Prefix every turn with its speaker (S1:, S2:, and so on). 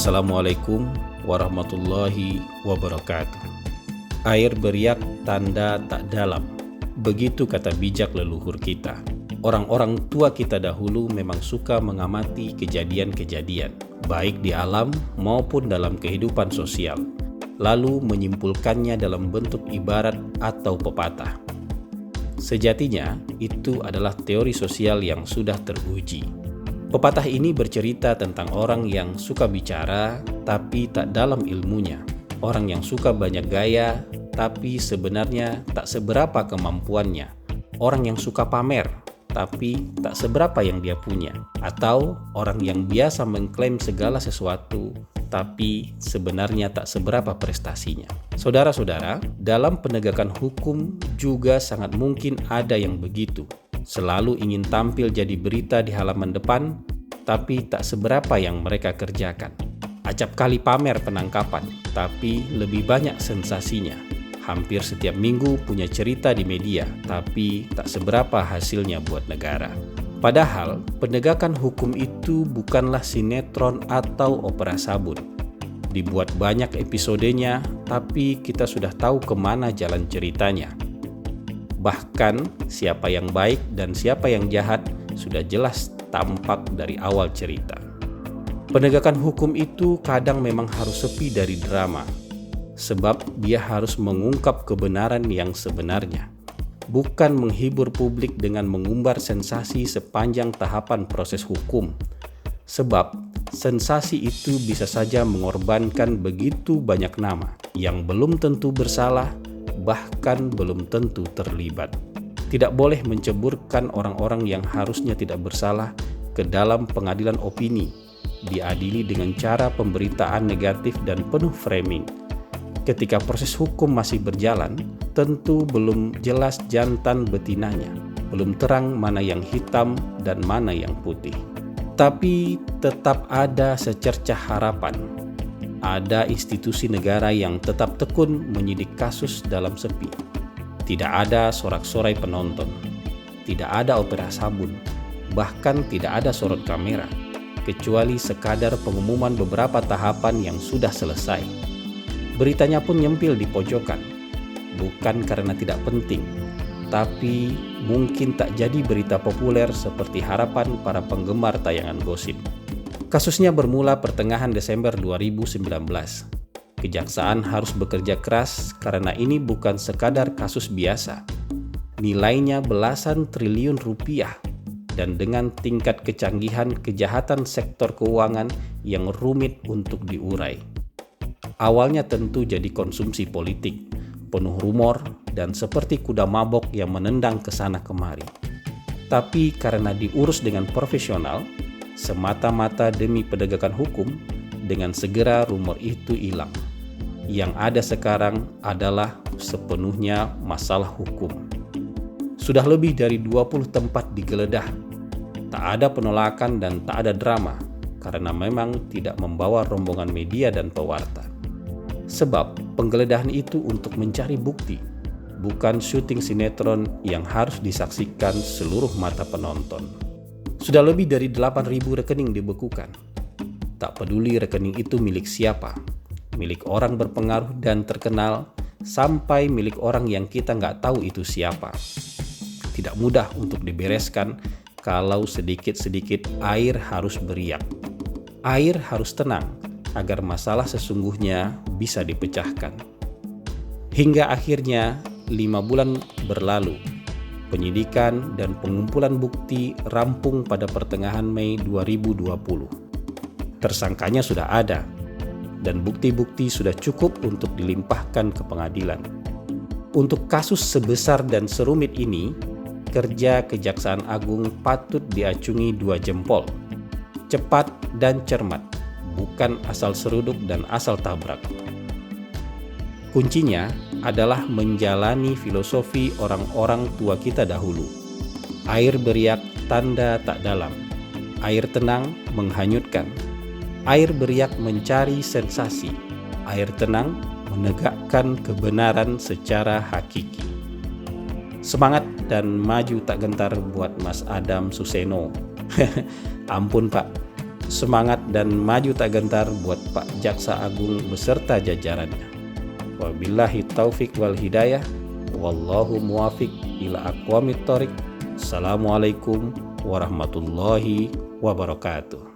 S1: Assalamualaikum warahmatullahi wabarakatuh. Air beriak tanda tak dalam. Begitu kata bijak leluhur kita. Orang-orang tua kita dahulu memang suka mengamati kejadian-kejadian, baik di alam maupun dalam kehidupan sosial, lalu menyimpulkannya dalam bentuk ibarat atau pepatah. Sejatinya, itu adalah teori sosial yang sudah teruji. Pepatah ini bercerita tentang orang yang suka bicara tapi tak dalam ilmunya, orang yang suka banyak gaya tapi sebenarnya tak seberapa kemampuannya, orang yang suka pamer tapi tak seberapa yang dia punya, atau orang yang biasa mengklaim segala sesuatu tapi sebenarnya tak seberapa prestasinya. Saudara-saudara, dalam penegakan hukum juga sangat mungkin ada yang begitu. Selalu ingin tampil jadi berita di halaman depan, tapi tak seberapa yang mereka kerjakan. Acap kali pamer penangkapan, tapi lebih banyak sensasinya. Hampir setiap minggu punya cerita di media, tapi tak seberapa hasilnya buat negara. Padahal, penegakan hukum itu bukanlah sinetron atau opera sabun. Dibuat banyak episodenya, tapi kita sudah tahu kemana jalan ceritanya. Bahkan siapa yang baik dan siapa yang jahat sudah jelas tampak dari awal cerita. Penegakan hukum itu kadang memang harus sepi dari drama, sebab dia harus mengungkap kebenaran yang sebenarnya, bukan menghibur publik dengan mengumbar sensasi sepanjang tahapan proses hukum. Sebab sensasi itu bisa saja mengorbankan begitu banyak nama yang belum tentu bersalah, bahkan belum tentu terlibat. Tidak boleh menceburkan orang-orang yang harusnya tidak bersalah ke dalam pengadilan opini, diadili dengan cara pemberitaan negatif dan penuh framing. Ketika proses hukum masih berjalan, tentu belum jelas jantan betinanya, belum terang mana yang hitam dan mana yang putih. Tapi tetap ada secercah harapan. Ada institusi negara yang tetap tekun menyidik kasus dalam sepi. Tidak ada sorak-sorai penonton, tidak ada opera sabun, bahkan tidak ada sorot kamera, kecuali sekadar pengumuman beberapa tahapan yang sudah selesai. Beritanya pun nyempil di pojokan, bukan karena tidak penting, tapi mungkin tak jadi berita populer seperti harapan para penggemar tayangan gosip. Kasusnya bermula pertengahan Desember 2019. Kejaksaan harus bekerja keras karena ini bukan sekadar kasus biasa. Nilainya belasan triliun rupiah dan dengan tingkat kecanggihan kejahatan sektor keuangan yang rumit untuk diurai. Awalnya tentu jadi konsumsi politik, penuh rumor dan seperti kuda mabok yang menendang ke sana kemari. Tapi karena diurus dengan profesional, semata-mata demi penegakan hukum, dengan segera rumor itu hilang. Yang ada sekarang adalah sepenuhnya masalah hukum. Sudah lebih dari 20 tempat digeledah. Tak ada penolakan dan tak ada drama, karena memang tidak membawa rombongan media dan pewarta. Sebab penggeledahan itu untuk mencari bukti, bukan syuting sinetron yang harus disaksikan seluruh mata penonton. Sudah lebih dari 8.000 rekening dibekukan. Tak peduli rekening itu milik siapa, milik orang berpengaruh dan terkenal, sampai milik orang yang kita nggak tahu itu siapa. Tidak mudah untuk dibereskan kalau sedikit-sedikit air harus beriak. Air harus tenang agar masalah sesungguhnya bisa dipecahkan. Hingga akhirnya 5 bulan berlalu. Penyidikan dan pengumpulan bukti rampung pada pertengahan Mei 2020. Tersangkanya sudah ada, dan bukti-bukti sudah cukup untuk dilimpahkan ke pengadilan. Untuk kasus sebesar dan serumit ini, kerja Kejaksaan Agung patut diacungi 2 jempol. Cepat dan cermat, bukan asal seruduk dan asal tabrak. Kuncinya adalah menjalani filosofi orang-orang tua kita dahulu. Air beriak tanda tak dalam. Air tenang menghanyutkan. Air beriak mencari sensasi. Air tenang menegakkan kebenaran secara hakiki. Semangat dan maju tak gentar buat Mas Adam Suseno. Ampun Pak, Semangat dan maju tak gentar buat Pak Jaksa Agung beserta jajarannya. Wabillahi taufik wal hidayah. Wallahu muwafiq ila aqwamit thoriq. Assalamualaikum warahmatullahi wabarakatuh.